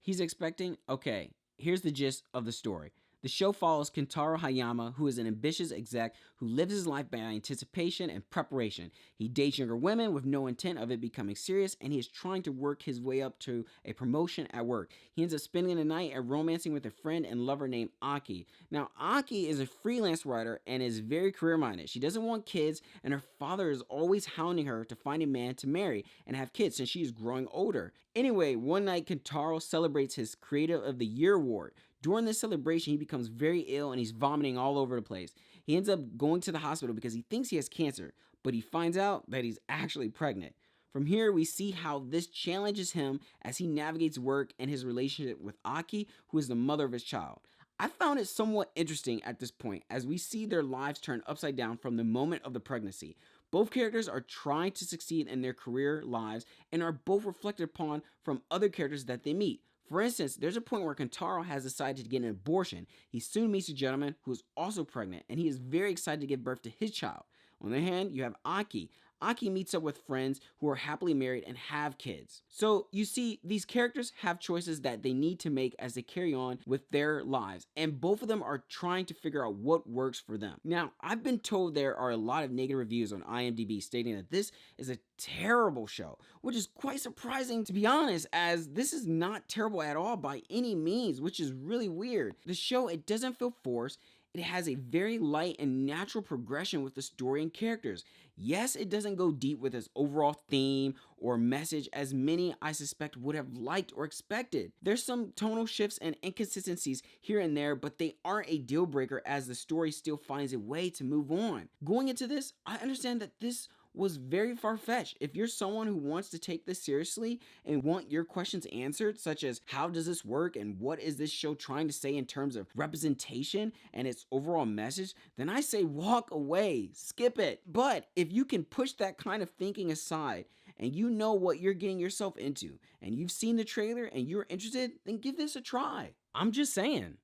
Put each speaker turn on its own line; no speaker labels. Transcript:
he's expecting? Okay, here's the gist of the story. The show follows Kentaro Hayama, who is an ambitious exec who lives his life by anticipation and preparation. He dates younger women with no intent of it becoming serious, and he is trying to work his way up to a promotion at work. He ends up spending the night and romancing with a friend and lover named Aki. Now, Aki is a freelance writer and is very career minded. She doesn't want kids, and her father is always hounding her to find a man to marry and have kids since she is growing older. Anyway, one night Kentaro celebrates his Creative of the Year award. During this celebration, he becomes very ill and he's vomiting all over the place. He ends up going to the hospital because he thinks he has cancer, but he finds out that he's actually pregnant. From here, we see how this challenges him as he navigates work and his relationship with Aki, who is the mother of his child. I found it somewhat interesting at this point as we see their lives turn upside down from the moment of the pregnancy. Both characters are trying to succeed in their career lives and are both reflected upon from other characters that they meet. For instance, there's a point where Kentaro has decided to get an abortion. He soon meets a gentleman who is also pregnant, and he is very excited to give birth to his child. On the other hand, you have Aki. Aki meets up with friends who are happily married and have kids. So you see, these characters have choices that they need to make as they carry on with their lives, and both of them are trying to figure out what works for them. Now, I've been told there are a lot of negative reviews on IMDb stating that this is a terrible show, which is quite surprising to be honest, as this is not terrible at all by any means, which is really weird. The show, it doesn't feel forced. It has a very light and natural progression with the story and characters. Yes, it doesn't go deep with its overall theme or message as many I suspect would have liked or expected. There's some tonal shifts and inconsistencies here and there, but they aren't a deal breaker as the story still finds a way to move on. Going into this, I understand that this was very far-fetched. If you're someone who wants to take this seriously and want your questions answered, such as how does this work and what is this show trying to say in terms of representation and its overall message, then I say walk away, skip it. But if you can push that kind of thinking aside and you know what you're getting yourself into and you've seen the trailer and you're interested, then give this a try. I'm just saying.